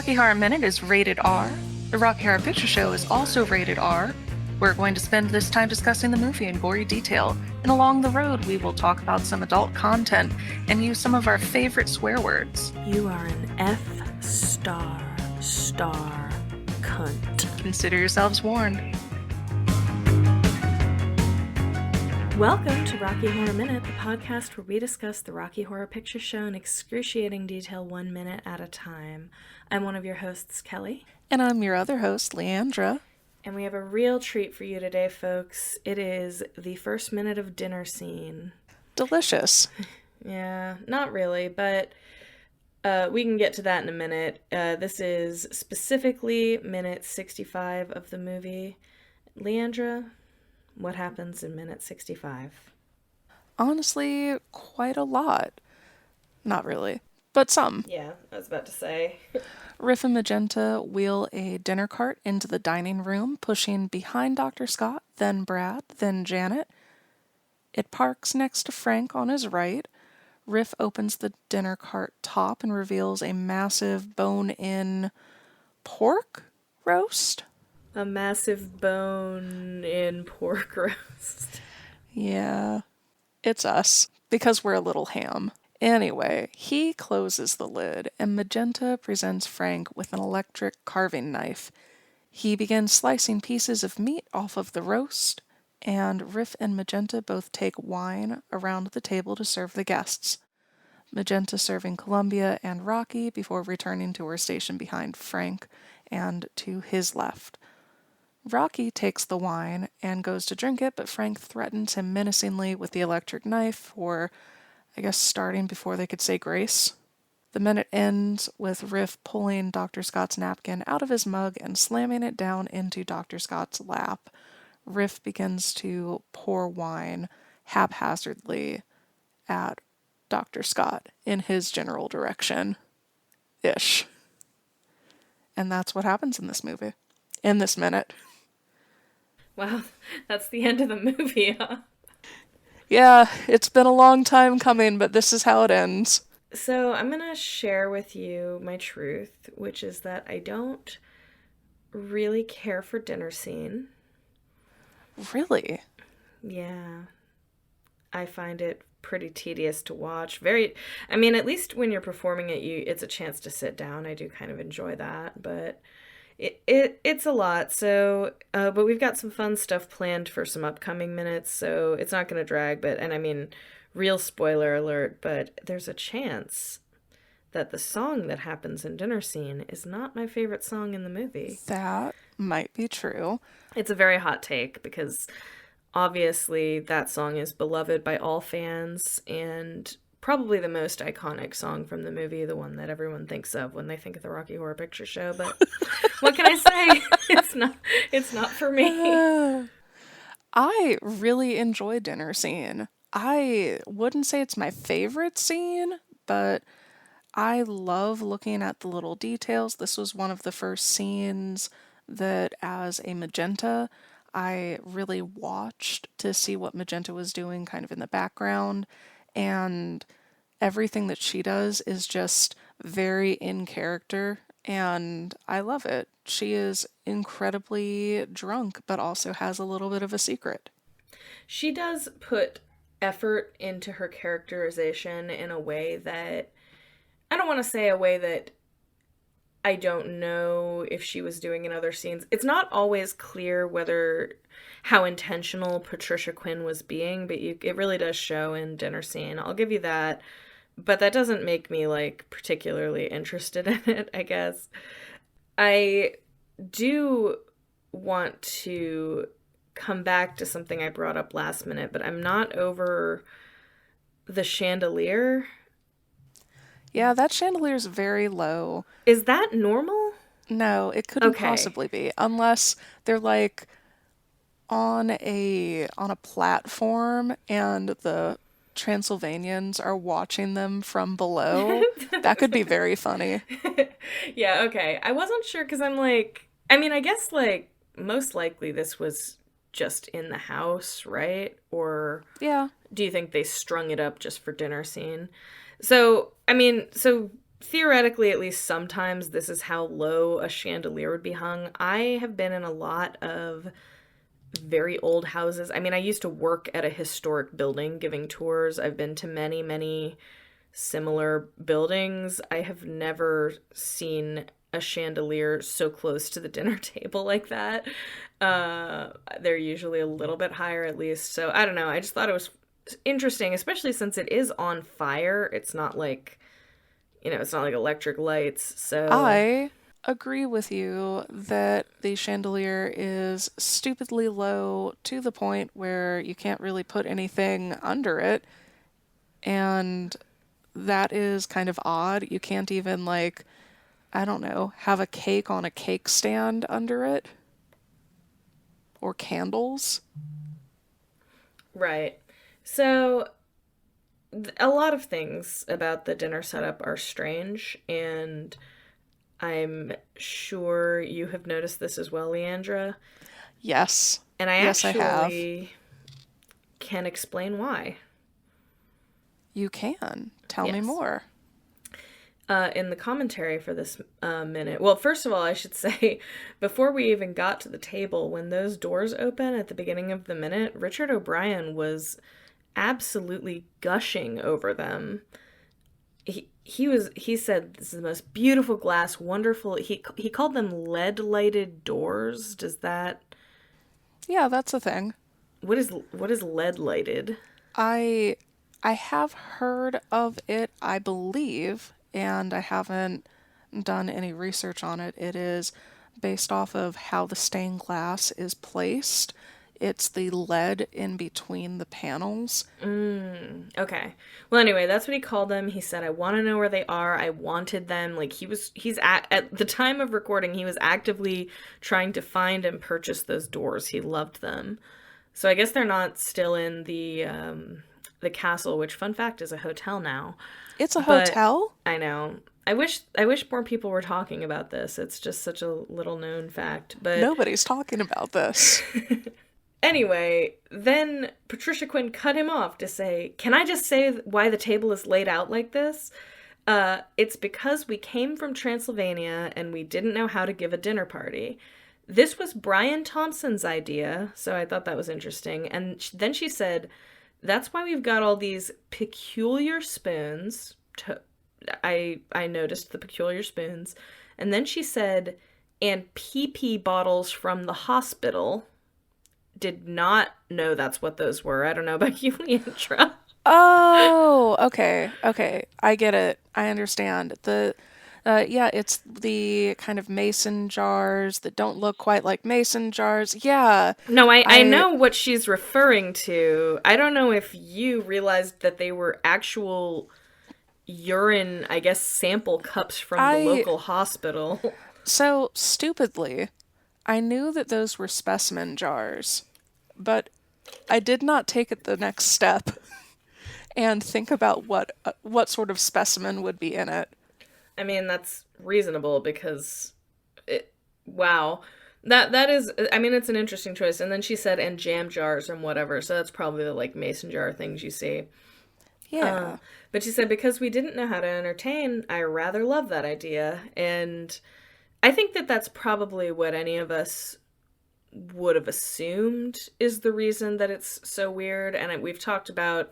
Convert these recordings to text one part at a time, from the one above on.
Rocky Horror Minute is rated R. The Rocky Horror Picture Show is also rated R. We're going to spend this time discussing the movie in gory detail, and along the road we will talk about some adult content and use some of our favorite swear words. You are an F star cunt. Consider yourselves warned. Welcome to Rocky Horror Minute, the podcast where we discuss the Rocky Horror Picture Show in excruciating detail 1 minute at a time. I'm one of your hosts, Kelly. And I'm your other host, Leandra. And we have a real treat for you today, folks. It is the first minute of dinner scene. Delicious. Yeah, not really, but we can get to that in a minute. This is specifically minute 65 of the movie. Leandra, what happens in minute 65? Honestly, quite a lot. Not really, but some. Yeah, I was about to say. Riff and Magenta wheel a dinner cart into the dining room, pushing behind Dr. Scott, then Brad, then Janet. It parks next to Frank on his right. Riff opens the dinner cart top and reveals a massive bone-in pork roast. A massive bone-in pork roast. Yeah, it's us, because we're a little ham. Anyway, he closes the lid, and Magenta presents Frank with an electric carving knife. He begins slicing pieces of meat off of the roast, and Riff and Magenta both take wine around the table to serve the guests. Magenta serving Columbia and Rocky before returning to her station behind Frank and to his left. Rocky takes the wine and goes to drink it, but Frank threatens him menacingly with the electric knife for, I guess, starting before they could say grace. The minute ends with Riff pulling Dr. Scott's napkin out of his mug and slamming it down into Dr. Scott's lap. Riff begins to pour wine haphazardly at Dr. Scott in his general direction-ish. And that's what happens in this movie. In this minute. Wow, that's the end of the movie, huh? Yeah, it's been a long time coming, but this is how it ends. So I'm going to share with you my truth, which is that I don't really care for dinner scene. Really? Yeah. I find it pretty tedious to watch. At least when you're performing it, it's a chance to sit down. I do kind of enjoy that, but it's a lot. So, but we've got some fun stuff planned for some upcoming minutes, so it's not going to drag. Real spoiler alert, but there's a chance that the song that happens in dinner scene is not my favorite song in the movie. That might be true. It's a very hot take because obviously that song is beloved by all fans and probably the most iconic song from the movie, the one that everyone thinks of when they think of the Rocky Horror Picture Show. But what can I say? It's not for me. I really enjoy dinner scene. I wouldn't say it's my favorite scene, but I love looking at the little details. This was one of the first scenes that, as a Magenta, I really watched to see what Magenta was doing kind of in the background, and everything that she does is just very in character, and I love it. She is incredibly drunk, but also has a little bit of a secret. She does put effort into her characterization in a way that, I don't want to say a way that I don't know if she was doing in other scenes. It's not always clear how intentional Patricia Quinn was being, but it really does show in dinner scene. I'll give you that. But that doesn't make me, particularly interested in it, I guess. I do want to come back to something I brought up last minute, but I'm not over the chandelier. Yeah, that chandelier is very low. Is that normal? No, it couldn't possibly be, unless they're on a platform and the Transylvanians are watching them from below. That could be very funny. Yeah, okay. I wasn't sure because I guess most likely this was just in the house, right? Or yeah, do you think they strung it up just for dinner scene? So theoretically, at least sometimes, this is how low a chandelier would be hung. I have been in a lot of very old houses. I mean, I used to work at a historic building giving tours. I've been to many, many similar buildings. I have never seen a chandelier so close to the dinner table like that. They're usually a little bit higher at least. So I don't know. I just thought it was interesting, especially since it is on fire. It's not like, it's not like electric lights. So, I agree with you that the chandelier is stupidly low to the point where you can't really put anything under it. And that is kind of odd. You can't even, like, I don't know, have a cake on a cake stand under it or candles. right. So, a lot of things about the dinner setup are strange, and I'm sure you have noticed this as well, Leandra. Yes. And I Yes, I have. actually can explain why. You can. Tell me Yes. more. In the commentary for this minute, well, first of all, I should say, before we even got to the table, when those doors open at the beginning of the minute, Richard O'Brien was absolutely gushing over them. He said this is the most beautiful glass, wonderful. He called them lead lighted doors. Does that Yeah, that's a thing. what is lead lighted? I I have heard of it, I believe, and I haven't done any research on it. It is based off of how the stained glass is placed. It's the lead in between the panels. Okay. Well, anyway, that's what he called them. He said, "I want to know where they are. I wanted them." Like he's at the time of recording, he was actively trying to find and purchase those doors. He loved them. So I guess they're not still in the castle, which fun fact is a hotel now. It's a But hotel? I know. I wish more people were talking about this. It's just such a little known fact. But Nobody's talking about this. anyway, then Patricia Quinn cut him off to say, "Can I just say why the table is laid out like this? It's because we came from Transylvania and we didn't know how to give a dinner party. This was Brian Thompson's idea, so I thought that was interesting." And then she said, "That's why we've got all these peculiar spoons." I noticed the peculiar spoons. And then she said, "and pee bottles from the hospital." Did not know that's what those were. I don't know about you, Leandra. Oh, okay. Okay. I get it. I understand. Yeah, it's the kind of mason jars that don't look quite like mason jars. Yeah. No, I I know what she's referring to. I don't know if you realized that they were actual urine, I guess, sample cups from the I local hospital. so stupidly, I knew that those were specimen jars, but I did not take it the next step and think about what sort of specimen would be in it. I mean, that's reasonable because wow. That is, I mean, it's an interesting choice. And then she said, "and jam jars and whatever." So that's probably the like mason jar things you see. Uh, Yeah. but she said, "Because we didn't know how to entertain, I rather love that idea." And I think that that's probably what any of us would have assumed is the reason that it's so weird. And we've talked about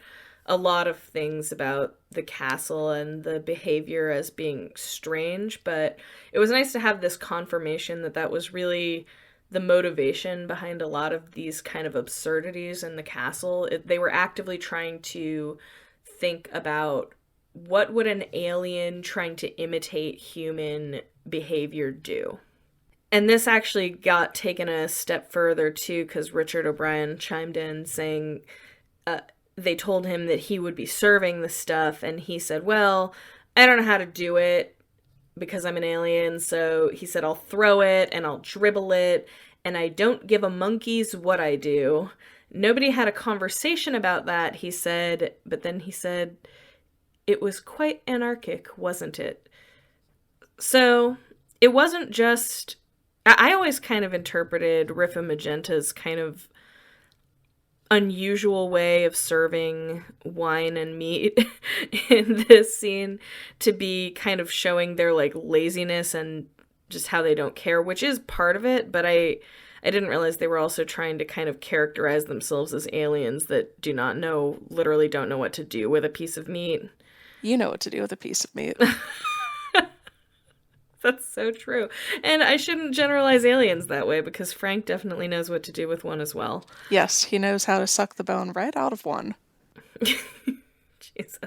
a lot of things about the castle and the behavior as being strange, but it was nice to have this confirmation that that was really the motivation behind a lot of these kind of absurdities in the castle. They were actively trying to think about what would an alien trying to imitate human behavior do. And this actually got taken a step further too, because Richard O'Brien chimed in saying uh, they told him that he would be serving the stuff, and he said, "Well, I don't know how to do it because I'm an alien." So he said, "I'll throw it and I'll dribble it, and I don't give a monkey's what I do." Nobody had a conversation about that, he said, but then he said, "It was quite anarchic, wasn't it?" So it wasn't just. I always kind of interpreted Riff and Magenta's kind of unusual way of serving wine and meat in this scene to be kind of showing their like laziness and just how they don't care, which is part of it, but I didn't realize they were also trying to kind of characterize themselves as aliens that do not know, literally don't know what to do with a piece of meat. You know what to do with a piece of meat. That's so true. And I shouldn't generalize aliens that way because Frank definitely knows what to do with one as well. Yes, he knows how to suck the bone right out of one. Jesus.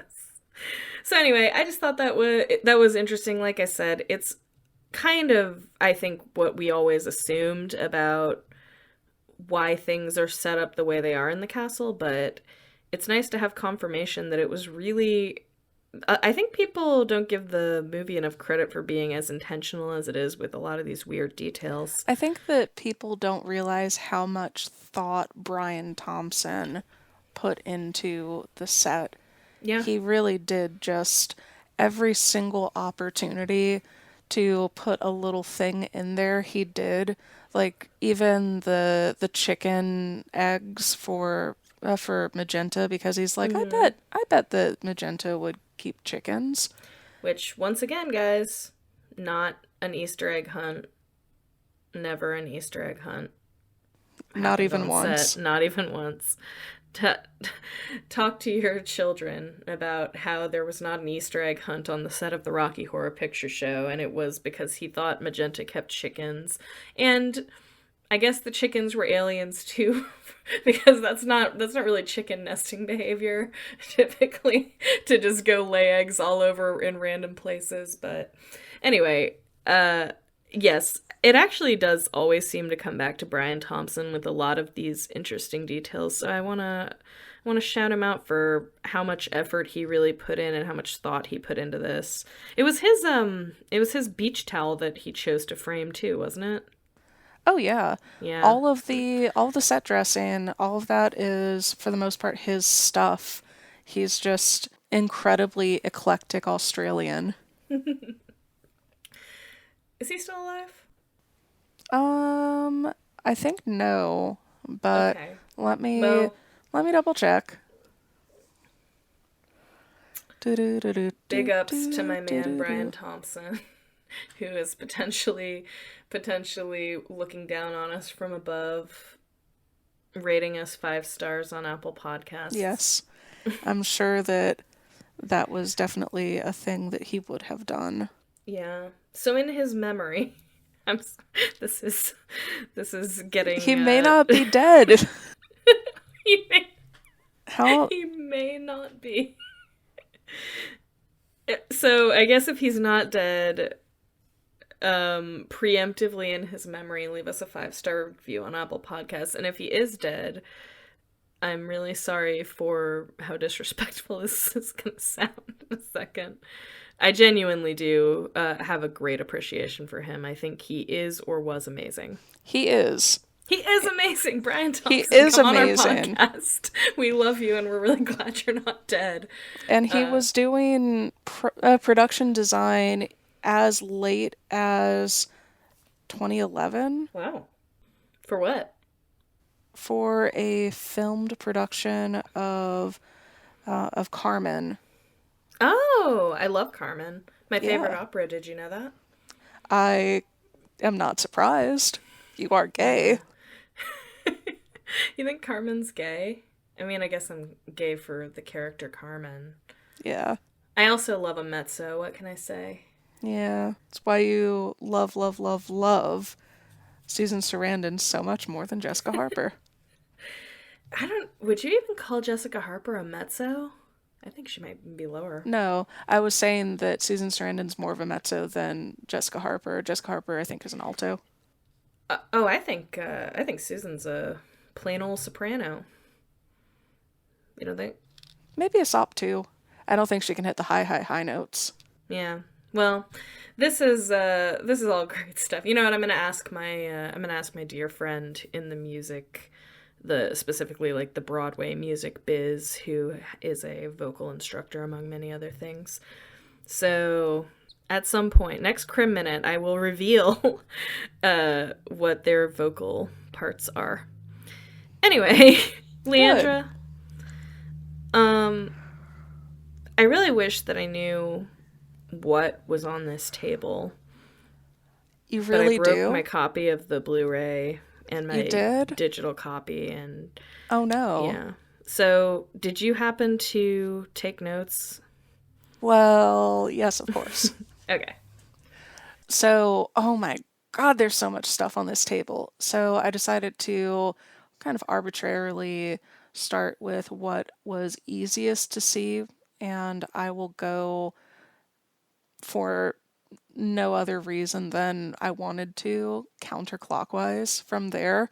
So anyway, I just thought that was interesting. Like I said, it's kind of, I think, what we always assumed about why things are set up the way they are in the castle, but it's nice to have confirmation that it was really. I think people don't give the movie enough credit for being as intentional as it is with a lot of these weird details. I think that people don't realize how much thought Brian Thompson put into the set. Yeah. He really did just every single opportunity to put a little thing in there, he did. Like even the chicken eggs for Magenta because he's like, I bet that Magenta would keep chickens. Which, once again, guys, not an Easter egg hunt. Never an Easter egg hunt. Not Happened even on once. set. Not even once. Talk to your children about how there was not an Easter egg hunt on the set of the Rocky Horror Picture Show, and it was because he thought Magenta kept chickens. And I guess the chickens were aliens too, because that's not really chicken nesting behavior, typically, to just go lay eggs all over in random places. But anyway, yes, it actually does always seem to come back to Brian Thompson with a lot of these interesting details. So I wanna shout him out for how much effort he really put in and how much thought he put into this. It was his beach towel that he chose to frame too, wasn't it? Oh yeah. Yeah. All of the set dressing, all of that is for the most part his stuff. He's just incredibly eclectic Australian. Is he still alive? I think no, but Okay. let me Well, let me double check. big ups to my man Brian Thompson, who is potentially looking down on us from above, rating us 5 stars on Apple Podcasts. Yes, I'm sure that that was definitely a thing that he would have done. Yeah. So in his memory, I'm s- this is getting He may not be dead. he may How? he may not be. So I guess if he's not dead, preemptively in his memory, leave us a 5 star review on Apple Podcasts. And if he is dead, I'm really sorry for how disrespectful this is gonna sound in a second. I genuinely do have a great appreciation for him. I think he is or was amazing. He is. He is amazing, Brian He Thompson. is Come on our amazing. podcast. We love you, and we're really glad you're not dead. And he was doing production design as late as 2011 Wow. For what? for a filmed production of Carmen. Oh, I love Carmen. My favorite Yeah. opera. Did you know that? I am not surprised. You are gay. You think Carmen's gay? I mean, I guess I'm gay for the character Carmen. Yeah. I also love a mezzo. What can I say? Yeah. It's why you love, love, love, love Susan Sarandon so much more than Jessica Harper. Would you even call Jessica Harper a mezzo? I think she might be lower. No, I was saying that Susan Sarandon's more of a mezzo than Jessica Harper. Jessica Harper, I think, is an alto. Oh, I think Susan's a plain old soprano. You don't think? Maybe a sop too. I don't think she can hit the high, high, high notes. Yeah. Well, this is all great stuff. You know what? I'm gonna ask my dear friend in the music, the specifically like the Broadway music biz, who is a vocal instructor among many other things. So at some point, next Crim Minute, I will reveal what their vocal parts are. Anyway, Good. Leandra, um, I really wish that I knew what was on this table, You but I really broke my do? copy of the Blu-ray and You my did? digital copy, and Oh no. yeah. So, did you happen to take notes? Well, yes, of course. Okay. So, oh my God, there's so much stuff on this table. So I decided to kind of arbitrarily start with what was easiest to see, and I will go for no other reason than I wanted to counterclockwise from there.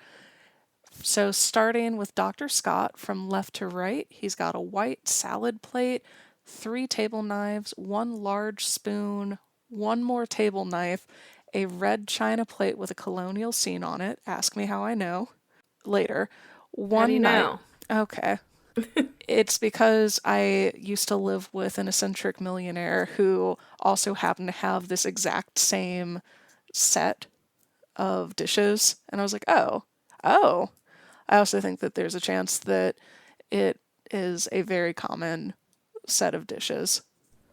So, starting with Dr. Scott from left to right, he's got a white salad plate, three table knives, one large spoon, one more table knife, a red china plate with a colonial scene on it. Ask me how I know later. How do you One knife. know? Okay. It's because I used to live with an eccentric millionaire who also happened to have this exact same set of dishes. And I was like, oh. I also think that there's a chance that it is a very common set of dishes.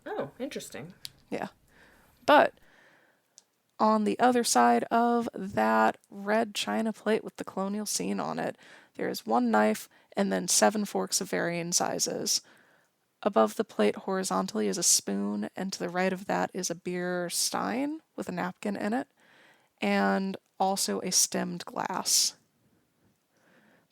Oh, interesting. Yeah. But on the other side of that red china plate with the colonial scene on it, there is one knife and then seven forks of varying sizes. Above the plate horizontally is a spoon, and to the right of that is a beer stein with a napkin in it, and also a stemmed glass.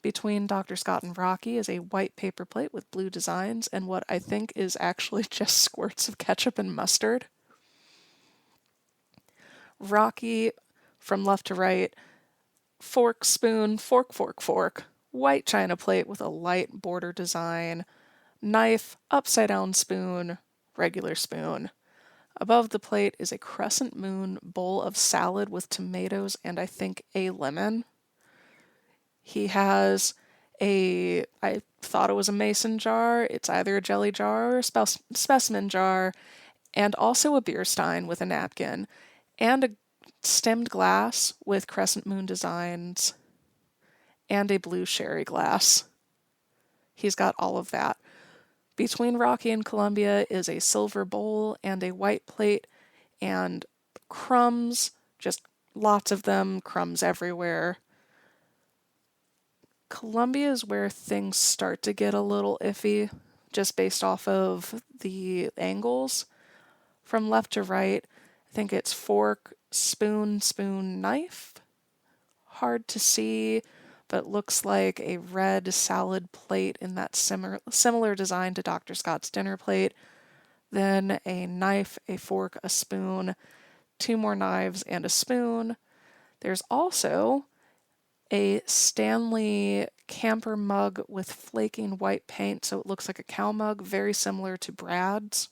Between Dr. Scott and Rocky is a white paper plate with blue designs and what I think is actually just squirts of ketchup and mustard. Rocky, from left to right, fork, spoon, fork, fork, fork, white china plate with a light border design, knife, upside down spoon, regular spoon. Above the plate is a crescent moon bowl of salad with tomatoes and I think a lemon. He has I thought it was a mason jar. It's either a jelly jar or a specimen jar, and also a beer stein with a napkin, and a stemmed glass with crescent moon designs, and a blue sherry glass. He's got all of that. Between Rocky and Columbia is a silver bowl and a white plate, and crumbs, just lots of them, crumbs everywhere. Columbia is where things start to get a little iffy, just based off of the angles. From left to right, I think it's fork, spoon, spoon, knife. Hard to see, but looks like a red salad plate in that similar design to Dr. Scott's dinner plate. Then a knife, a fork, a spoon, two more knives, and a spoon. There's also a Stanley camper mug with flaking white paint, so it looks like a cow mug, very similar to Brad's,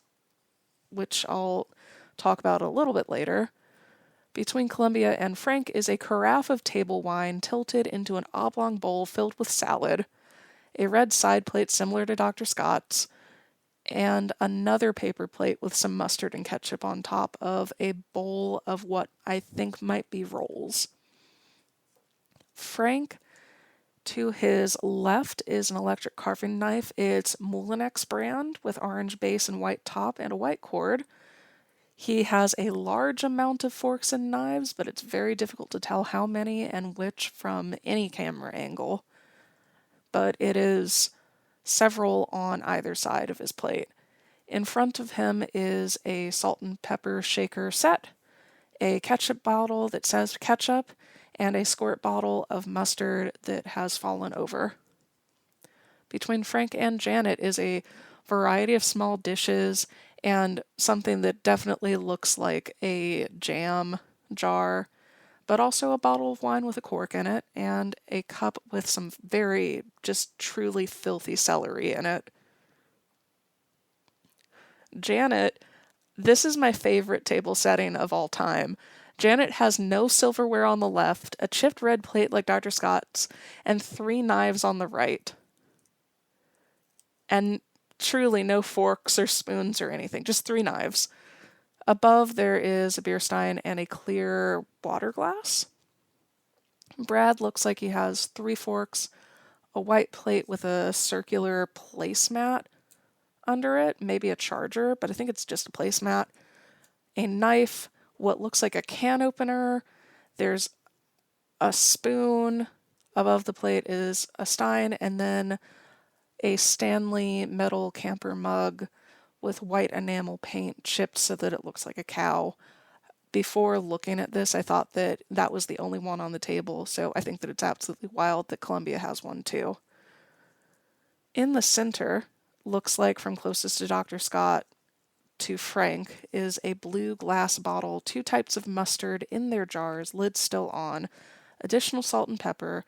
which I'll talk about a little bit later. Between Columbia and Frank is a carafe of table wine tilted into an oblong bowl filled with salad, a red side plate similar to Dr. Scott's, and another paper plate with some mustard and ketchup on top of a bowl of what I think might be rolls. Frank, to his left, is an electric carving knife. It's Moulinex brand with orange base and white top and a white cord. He has a large amount of forks and knives, but it's very difficult to tell how many and which from any camera angle. But it is several on either side of his plate. In front of him is a salt and pepper shaker set, a ketchup bottle that says ketchup, and a squirt bottle of mustard that has fallen over. Between Frank and Janet is a variety of small dishes and something that definitely looks like a jam jar, but also a bottle of wine with a cork in it and a cup with some very just truly filthy celery in it. Janet, this is my favorite table setting of all time. Janet has no silverware on the left, a chipped red plate like Dr. Scott's, and three knives on the right. And truly no forks or spoons or anything, just three knives. Above there is a beer stein and a clear water glass. Brad looks like he has three forks, a white plate with a circular placemat under it, maybe a charger, but I think it's just a placemat. A knife, what looks like a can opener. There's a spoon. Above the plate is a stein, and then a Stanley metal camper mug with white enamel paint chipped so that it looks like a cow. Before looking at this, I thought that that was the only one on the table, so I think that it's absolutely wild that Columbia has one too. In the center, looks like from closest to Dr. Scott to Frank, is a blue glass bottle, two types of mustard in their jars, lid still on, additional salt and pepper,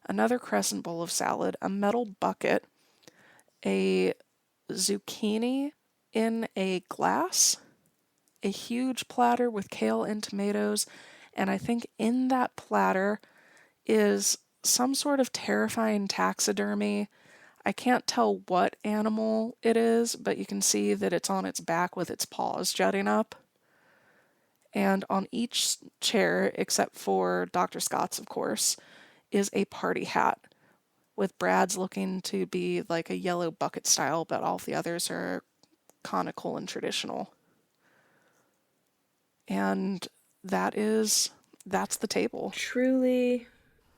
another crescent bowl of salad, a metal bucket, a zucchini in a glass, a huge platter with kale and tomatoes, and I think in that platter is some sort of terrifying taxidermy. I can't tell what animal it is, but you can see that it's on its back with its paws jutting up. And on each chair, except for Dr. Scott's, of course, is a party hat, with Brad's looking to be like a yellow bucket style, but all the others are conical and traditional. And that's the table. Truly,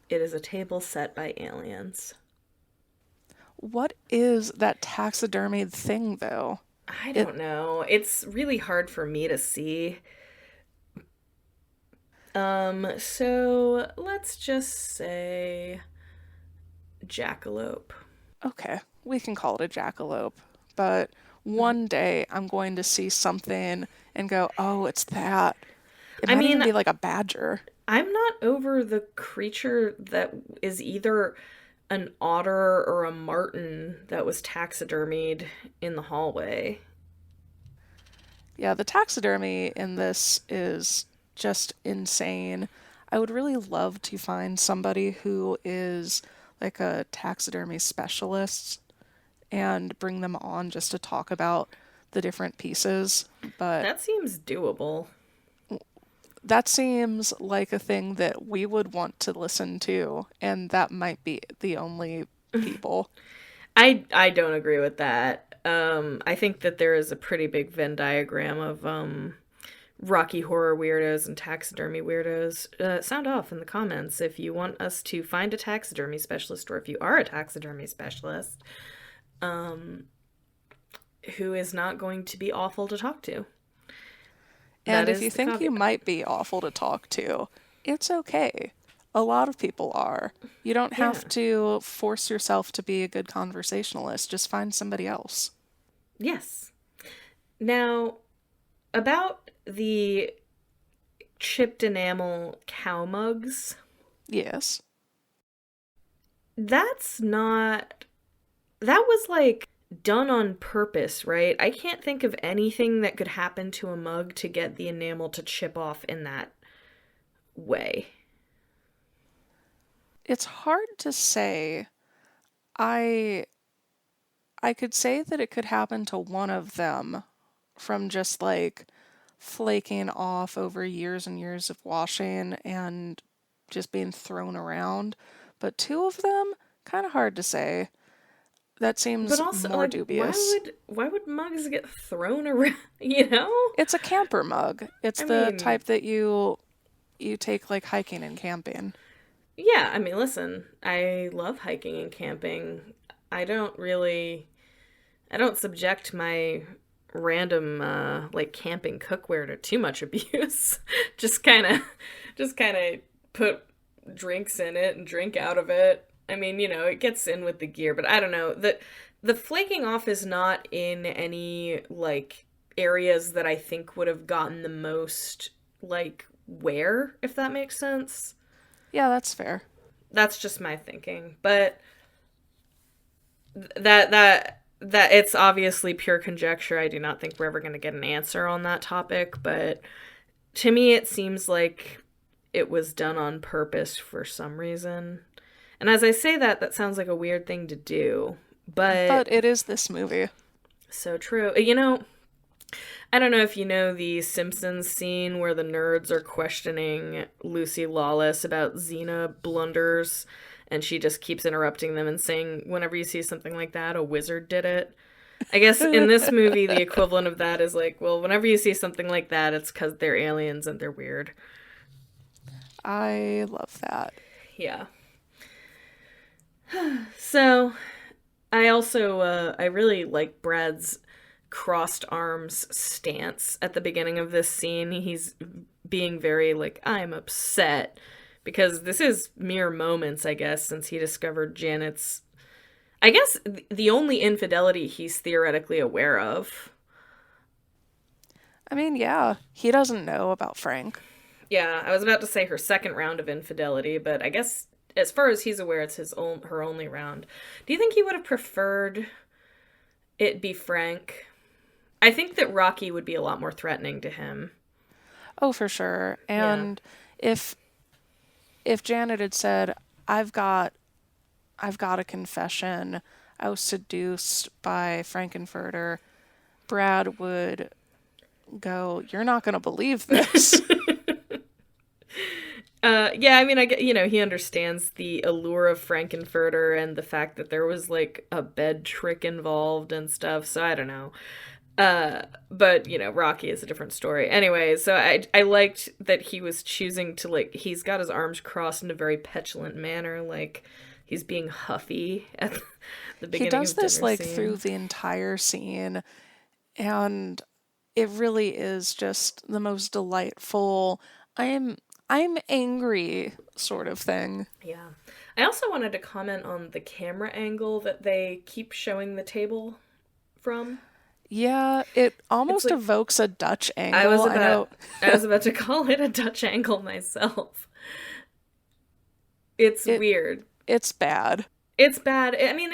it is a table set by aliens. What is that taxidermied thing, though? I It don't know. It's really hard for me to see. So let's just say jackalope. okay, we can call it a jackalope, but Mhm. one day I'm going to see something and go, "Oh, it's that." It I might even mean, be like a badger. I'm not over the creature that is either an otter or a marten that was taxidermied in the hallway. Yeah, the taxidermy in this is just insane. I would really love to find somebody who is like a taxidermy specialist and bring them on just to talk about the different pieces, but That seems doable. that seems like a thing that we would want to listen to, and that might be the only people. I don't agree with that. I think that there is a pretty big Venn diagram of Rocky Horror weirdos and taxidermy weirdos. Sound off in the comments if you want us to find a taxidermy specialist, or if you are a taxidermy specialist, who is not going to be awful to talk to. That And if is you the think you caveat. might be awful to talk to, it's okay. A lot of people are. You don't Yeah. have to force yourself to be a good conversationalist. Just find somebody else. Yes. Now, about the chipped enamel cow mugs, Yes. that's not. That was like done on purpose, right? I can't think of anything that could happen to a mug to get the enamel to chip off in that way. It's hard to say. I I could say that it could happen to one of them from just like flaking off over years and years of washing and just being thrown around. But two of them, kind of hard to say. That But seems also, more like, dubious. why would mugs get thrown around? You know? It's a camper mug. It's I the mean, type that you take like hiking and camping. yeah. I mean, listen, I love hiking and camping. I don't really I don't subject my random like camping cookware to too much abuse. just kind of just kind of put drinks in it and drink out of it. I mean, it gets in with the gear, but I don't know. The flaking off is not in any like areas that I think would have gotten the most like wear, if that makes sense. Yeah, that's fair. That's just my thinking. But that it's obviously pure conjecture. I do not think we're ever going to get an answer on that topic, but to me it seems like it was done on purpose for some reason. And as I say that, that sounds like a weird thing to do, but But it is this movie. so true. I don't know if you know the Simpsons scene where the nerds are questioning Lucy Lawless about Xena blunders, and she just keeps interrupting them and saying, whenever you see something like that, a wizard did it. I guess in this movie, the equivalent of that is like, well, whenever you see something like that, it's because they're aliens and they're weird. I love that. Yeah. So, I also, I really like Brad's crossed arms stance at the beginning of this scene. He's being very like, I'm upset. Because this is mere moments, I guess, since he discovered Janet's, I guess, the only infidelity he's theoretically aware of. I mean, yeah, he doesn't know about Frank. Yeah, I was about to say her second round of infidelity, but I guess as far as he's aware, it's her only round. Do you think he would have preferred it be Frank? I think that Rocky would be a lot more threatening to him. Oh, for sure. Yeah. And if if Janet had said, "I've got I've got a confession. I was seduced by Frankenfurter," Brad would go, "You're not going to believe this." Yeah, I mean, I get, he understands the allure of Frankenfurter and the fact that there was like a bed trick involved and stuff. So I don't know. But Rocky is a different story. Anyway, so I liked that he was choosing to like he's got his arms crossed in a very petulant manner, like he's being huffy at the He beginning does of this dinner like through scene. the entire scene, and it really is just the most delightful I'm I'm angry sort of thing. Yeah. I also wanted to comment on the camera angle that they keep showing the table from. Yeah, it It's almost like evokes a Dutch I angle. was I about know. I was about to call it a Dutch angle myself. It's it weird. it's bad. It's bad. I mean,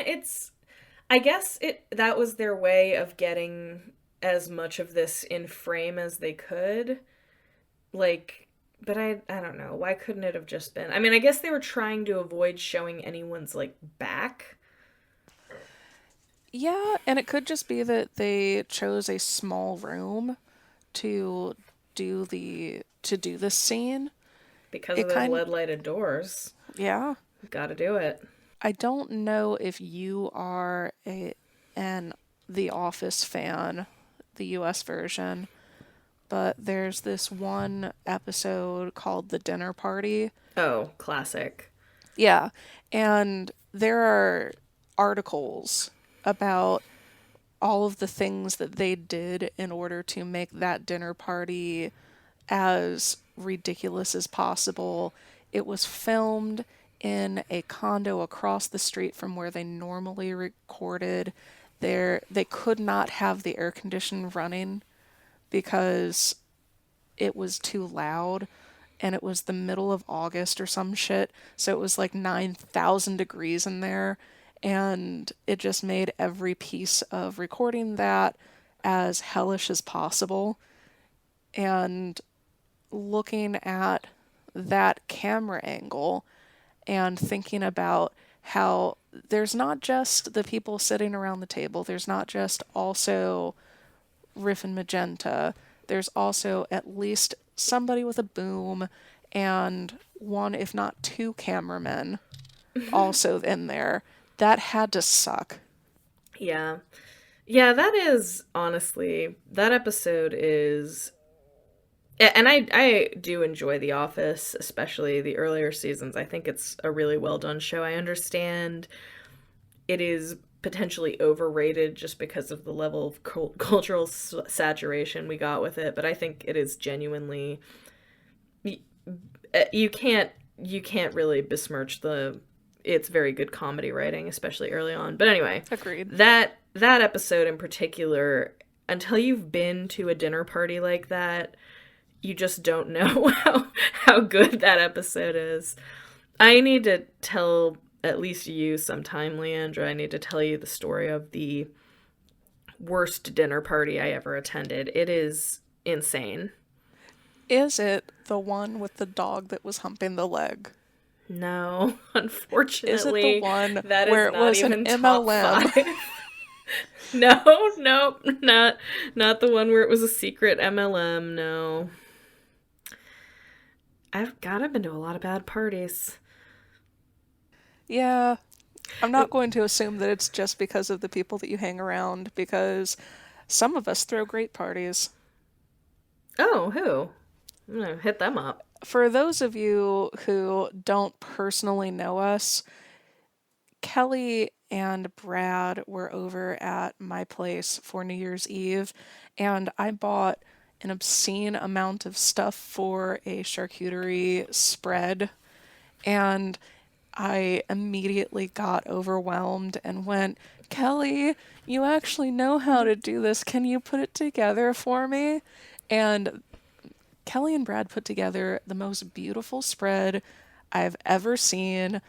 I guess it that was their way of getting as much of this in frame as they could. Like, but I don't know. Why couldn't it have just been? I mean, I guess they were trying to avoid showing anyone's like back. Yeah, and it could just be that they chose a small room to do this scene. Because It of those kind lead lighted doors. Yeah. Got to do it. I don't know if you are an The Office fan, the US version, but there's this one episode called The Dinner Party. Oh, classic. Yeah, and there are articles about all of the things that they did in order to make that dinner party as ridiculous as possible. It was filmed in a condo across the street from where they normally recorded. They could not have the air condition running because it was too loud, and it was the middle of August or some shit, so it was like 9,000 degrees in there, and it just made every piece of recording that as hellish as possible. And looking at that camera angle and thinking about how there's not just the people sitting around the table, there's not just also Riff and Magenta, there's also at least somebody with a boom and one, if not two cameramen also in there. That had to suck. Yeah. Yeah, that is honestly, that episode is. And I do enjoy The Office, especially the earlier seasons. I think it's a really well done show. I understand it is potentially overrated just because of the level of cultural saturation we got with it, but I think it is genuinely you can't you can't really besmirch the it's very good comedy writing, especially early on. But anyway, Agreed. that episode in particular, until you've been to a dinner party like that, you just don't know how good that episode is. I need to tell at least you sometime, Leandra. I need to tell you the story of the worst dinner party I ever attended. It is insane. Is it the one with the dog that was humping the leg? No, Is it the unfortunately, one that is where it not was an even top MLM? five. No, no, not the one where it was a secret MLM. No, I've been to a lot of bad parties. Yeah, I'm not going to assume that it's just because of the people that you hang around, because some of us throw great parties. Oh, who? I'm gonna hit them up. For those of you who don't personally know us, Kelly and Brad were over at my place for New Year's Eve, and I bought an obscene amount of stuff for a charcuterie spread, and I immediately got overwhelmed and went, Kelly, you actually know how to do this. Can you put it together for me? And Kelly and Brad put together the most beautiful spread I've ever seen.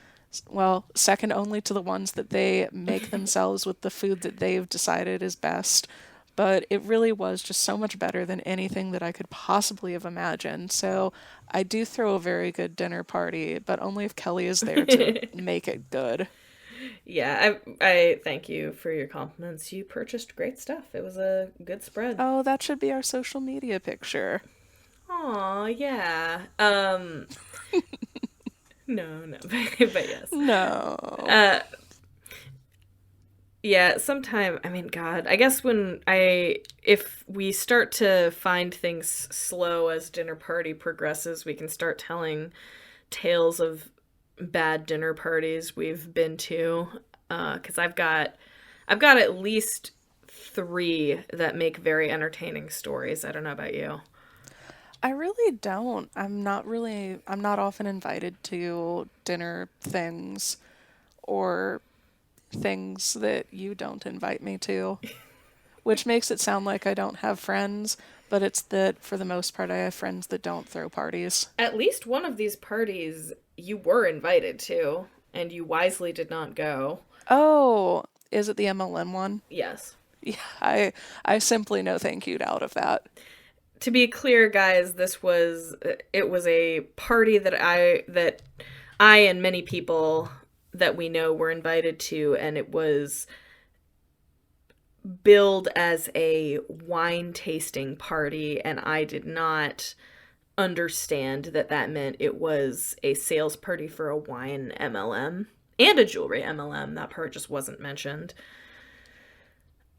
Well, second only to the ones that they make themselves with the food that they've decided is best. But it really was just so much better than anything that I could possibly have imagined. So I do throw a very good dinner party, but only if Kelly is there to make it good. Yeah, I thank you for your compliments. You purchased great stuff. It was a good spread. Oh, that should be our social media picture. Aw, yeah. No, no, but yes. No. Uh, yeah, sometime, I mean, God, I guess if we start to find things slow as dinner party progresses, we can start telling tales of bad dinner parties we've been to. Because I've got at least three that make very entertaining stories. I don't know about you. I really don't. I'm not often invited to dinner things or things that you don't invite me to, which makes it sound like I don't have friends, but it's that for the most part I have friends that don't throw parties. At least one of these parties you were invited to, and you wisely did not go. Oh, is it the MLM one? Yes. Yeah, I simply no thank you out of that. To be clear, guys, it was a party that I and many people that we know were invited to, and it was billed as a wine tasting party, and I did not understand that that meant it was a sales party for a wine MLM and a jewelry MLM. That part just wasn't mentioned.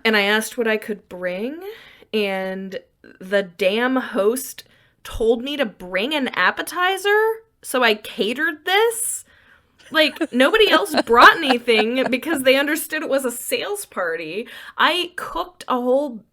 And I asked what I could bring, and the damn host told me to bring an appetizer, so I catered this. Like, nobody else brought anything because they understood it was a sales party. I cooked a whole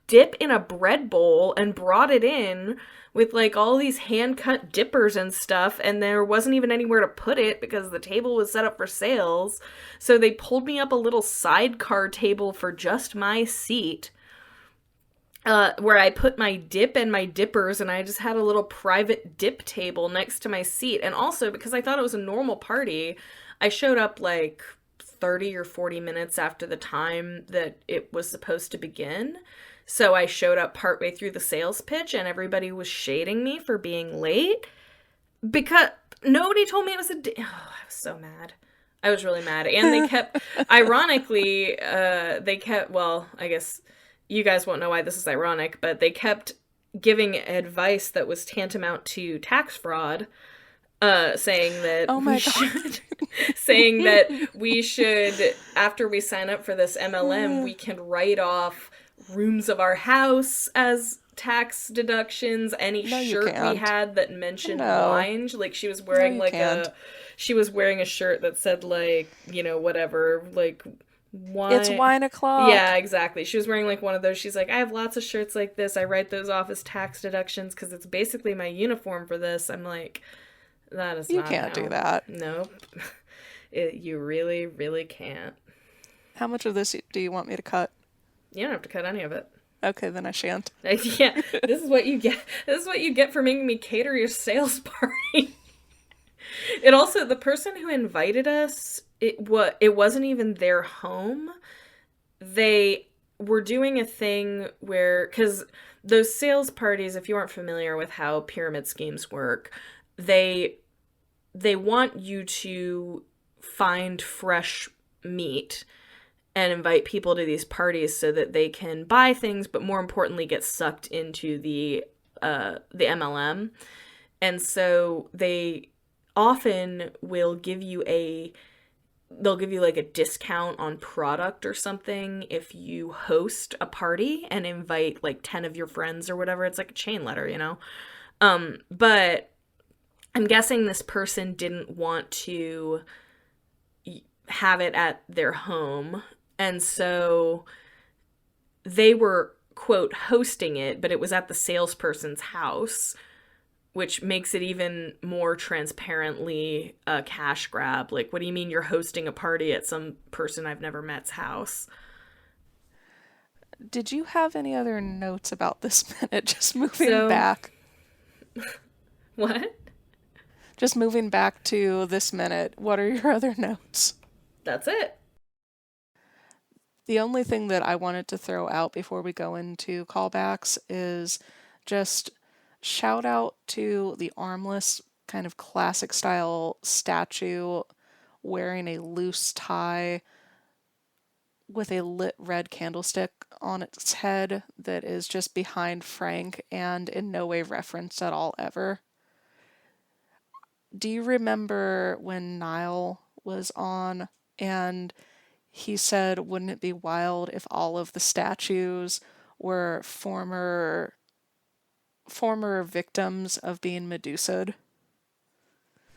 dip in a bread bowl and brought it in with like all these hand cut dippers and stuff, and there wasn't even anywhere to put it because the table was set up for sales. So they pulled me up a little sidecar table for just my seat, where I put my dip and my dippers, and I just had a little private dip table next to my seat. And also, because I thought it was a normal party, I showed up like 30 or 40 minutes after the time that it was supposed to begin. So I showed up partway through the sales pitch, and everybody was shading me for being late because nobody told me it was oh, I was so mad. I was really mad. And they kept, ironically, well, I guess you guys won't know why this is ironic, but they kept giving advice that was tantamount to tax fraud, saying that Oh my God. saying that we should, after we sign up for this MLM, we can write off rooms of our house as tax deductions. Any No, you shirt we can't. had that mentioned No. wine, like she was No, wearing you like can't. she was wearing a shirt that said like, whatever, like It's wine. wine o'clock. Yeah, exactly. She was wearing like one of those. She's like, I have lots of shirts like this. I write those off as tax deductions because it's basically my uniform for this. I'm like, that is You not can't how. do that. Nope. You really, really can't. How much of this do you want me to cut? You don't have to cut any of it. Okay, then I shan't. Yeah, this is what you get. This is what you get for making me cater your sales party. It also, the person who invited us, it wasn't even their home. They were doing a thing where, because those sales parties, if you aren't familiar with how pyramid schemes work, they want you to find fresh meat and invite people to these parties so that they can buy things, but more importantly, get sucked into the MLM. And so they often will give you a they'll give you like a discount on product or something if you host a party and invite like 10 of your friends or whatever. It's like a chain letter, you know? But I'm guessing this person didn't want to have it at their home. And so they were, quote, hosting it, but it was at the salesperson's house, which makes it even more transparently a cash grab. Like, what do you mean you're hosting a party at some person I've never met's house? Did you have any other notes about this minute? Just moving So, back. what? Just moving back to this minute. What are your other notes? That's it. The only thing that I wanted to throw out before we go into callbacks is just shout out to the armless, kind of classic style statue wearing a loose tie with a lit red candlestick on its head that is just behind Frank and in no way referenced at all ever. Do you remember when Niall was on and he said, wouldn't it be wild if all of the statues were former victims of being Medusa'd?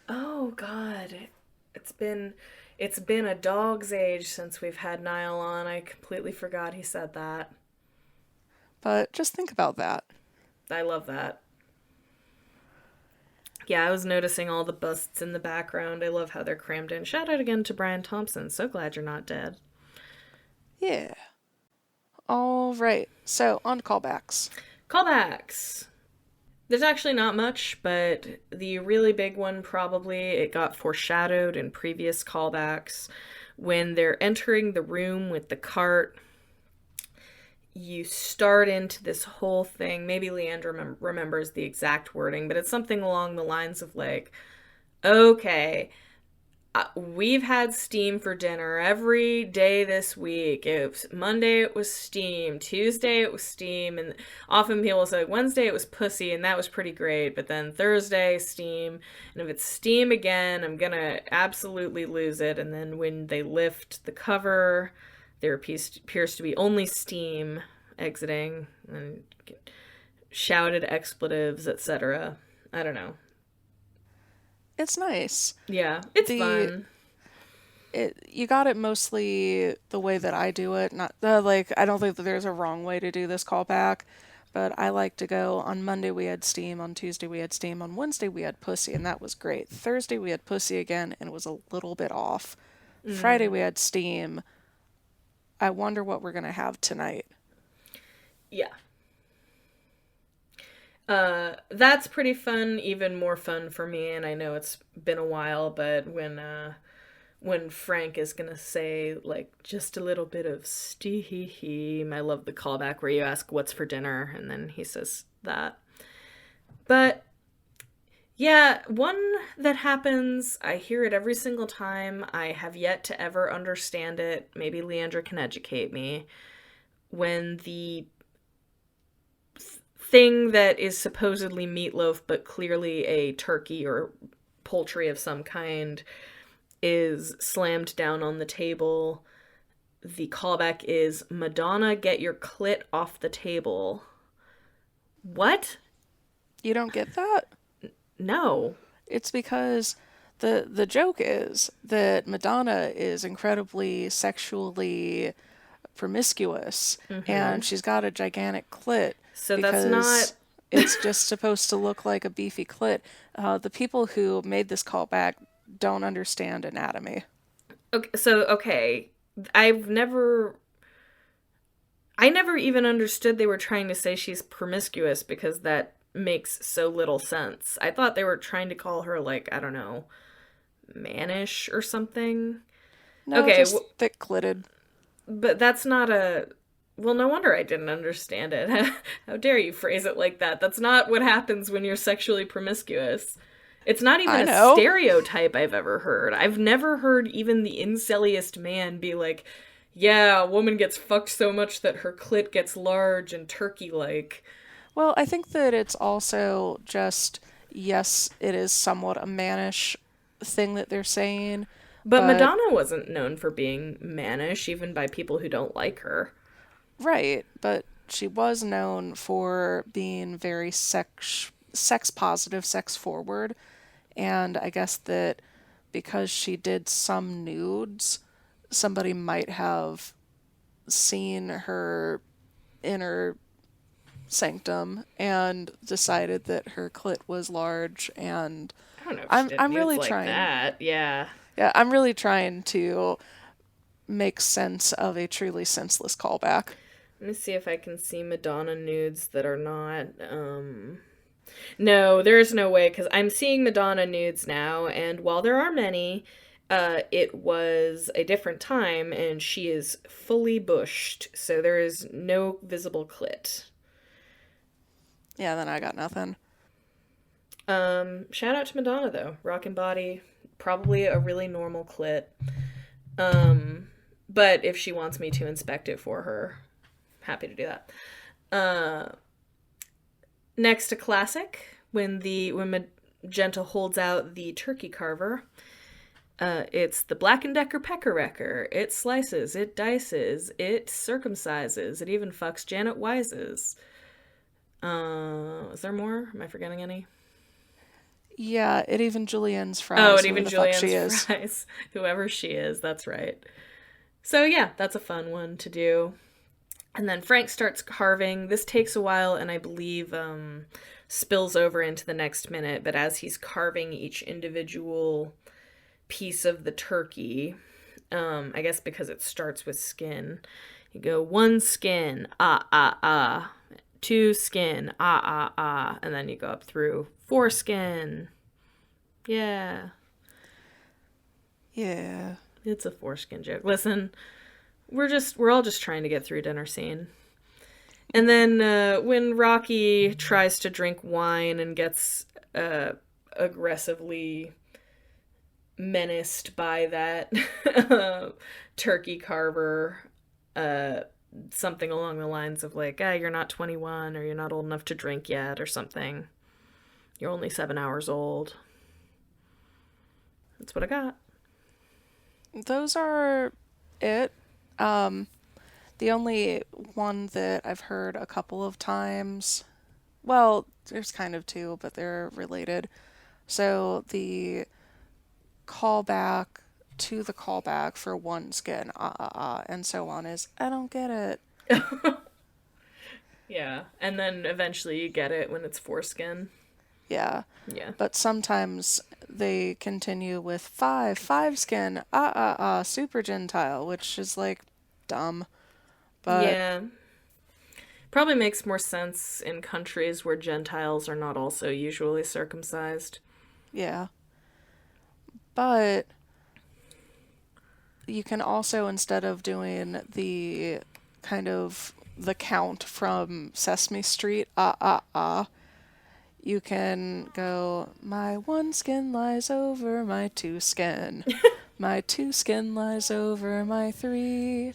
Oh God. It's been it's been a dog's age since we've had Niall on. I completely forgot he said that. But just think about that. I love that. Yeah, I was noticing all the busts in the background. I love how they're crammed in. Shout out again to Brian Thompson. So glad you're not dead. Yeah. All right. So on to callbacks. Callbacks. There's actually not much, but the really big one probably it got foreshadowed in previous callbacks when they're entering the room with the cart. You start into this whole thing. Maybe Leandra remembers the exact wording, but it's something along the lines of like, okay, we've had steam for dinner every day this week. It was Monday it was steam, Tuesday it was steam, and often people say Wednesday it was pussy, and that was pretty great. But then Thursday steam, and if it's steam again, I'm gonna absolutely lose it. And then when they lift the cover, there appears to be only steam exiting, and shouted expletives, etc. I don't know. It's nice. Yeah, it's The fun. you got it mostly the way that I do it. Not like I don't think that there's a wrong way to do this callback, but I like to go on Monday we had steam, on Tuesday we had steam, on Wednesday we had pussy, and that was great. Thursday we had pussy again, and it was a little bit off. Friday we had steam. I wonder what we're gonna have tonight. Yeah. That's pretty fun, even more fun for me, and I know it's been a while, but when Frank is gonna say like just a little bit of steam, I love the callback where you ask what's for dinner and then he says that. But yeah, one that happens, I hear it every single time. I have yet to ever understand it. Maybe Leandra can educate me. When the thing that is supposedly meatloaf but clearly a turkey or poultry of some kind is slammed down on the table. The callback is Madonna, get your clit off the table. What? You don't get that? No. It's because the joke is that Madonna is incredibly sexually promiscuous Mm-hmm. and she's got a gigantic clit So that's not. because it's just supposed to look like a beefy clit. The people who made this callback don't understand anatomy. Okay, so okay. I've never. I never even understood they were trying to say she's promiscuous because that makes so little sense. I thought they were trying to call her, like, I don't know, mannish or something. No, Okay, just thick clitted. but that's not a. Well, no wonder I didn't understand it. How dare you phrase it like that? That's not what happens when you're sexually promiscuous. It's not even I a know. stereotype I've ever heard. I've never heard even the inceliest man be like, yeah, a woman gets fucked so much that her clit gets large and turkey like. Well, I think that it's also just, yes, it is somewhat a mannish thing that they're saying, But But, Madonna wasn't known for being mannish, even by people who don't like her. right, but she was known for being very sex positive, sex forward, and I guess that because she did some nudes, somebody might have seen her inner sanctum and decided that her clit was large, and I don't know if she I'm did I'm nudes really like trying. that. Yeah. Yeah, I'm really trying to make sense of a truly senseless callback. Let me see if I can see Madonna nudes that are not. No, there's no way because I'm seeing Madonna nudes now, and while there are many, it was a different time, and she is fully bushed, so there is no visible clit. Yeah, then I got nothing. Shout out to Madonna though, rockin' body, probably a really normal clit. Um, but if she wants me to inspect it for her, happy to do that. Uh, Next to classic, when Magenta holds out the turkey carver, it's the Black and Decker Pecker Wrecker. It slices, it dices, it circumcises, it even fucks Janet Wise's. Is there more? Am I forgetting any? Yeah, it even Julienne's Oh, fries, and whoever even the fuck she Julianne's is. fries. Whoever she is, that's right. So yeah, that's a fun one to do. And then Frank starts carving. This takes a while and I believe spills over into the next minute. But as he's carving each individual piece of the turkey, I guess because it starts with skin, you go one skin, ah, ah, ah. Two skin, ah, ah, ah. And then you go up through four skin. Yeah. Yeah. It's a foreskin joke. Listen, we're all just trying to get through dinner scene. And then when Rocky tries to drink wine and gets aggressively menaced by that turkey carver, something along the lines of like, you're not 21 or you're not old enough to drink yet or something. You're only 7 hours old. That's what I got. Those are it. The only one that I've heard a couple of times, well, there's kind of two, but they're related. So the callback to the callback for one skin, and so on is, I don't get it. Yeah, and then eventually you get it when it's foreskin. Yeah. Yeah. But sometimes they continue with five skin, super gentile, which is like dumb. But Yeah. Probably makes more sense in countries where Gentiles are not also usually circumcised. yeah. But you can also, instead of doing the kind of the count from Sesame Street, you can go, my one skin lies over my two skin. My two skin lies over my three.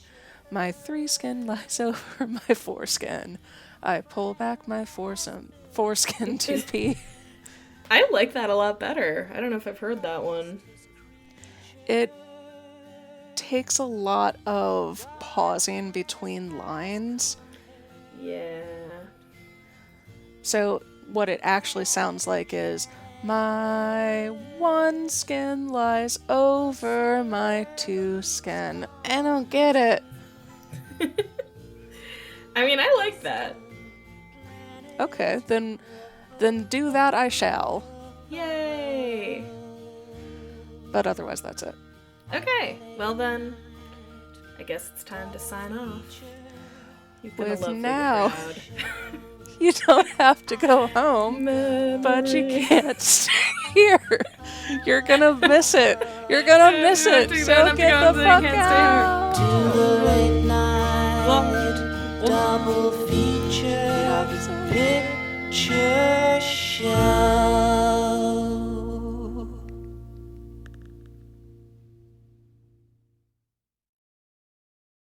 My three skin lies over my foreskin. I pull back my foreskin to pee. I like that a lot better. I don't know if I've heard that one. It takes a lot of pausing between lines. Yeah. So what it actually sounds like is, my one skin lies over my two skin. I don't get it. I mean, I like that. Okay, then do that I shall. Yay! But otherwise that's it. Okay, well then, I guess it's time to sign off. You've been a With lovely now, crowd. you don't have to go home, but you can't stay here. You're gonna miss it. You're gonna miss it. So get the fuck out. To the late night double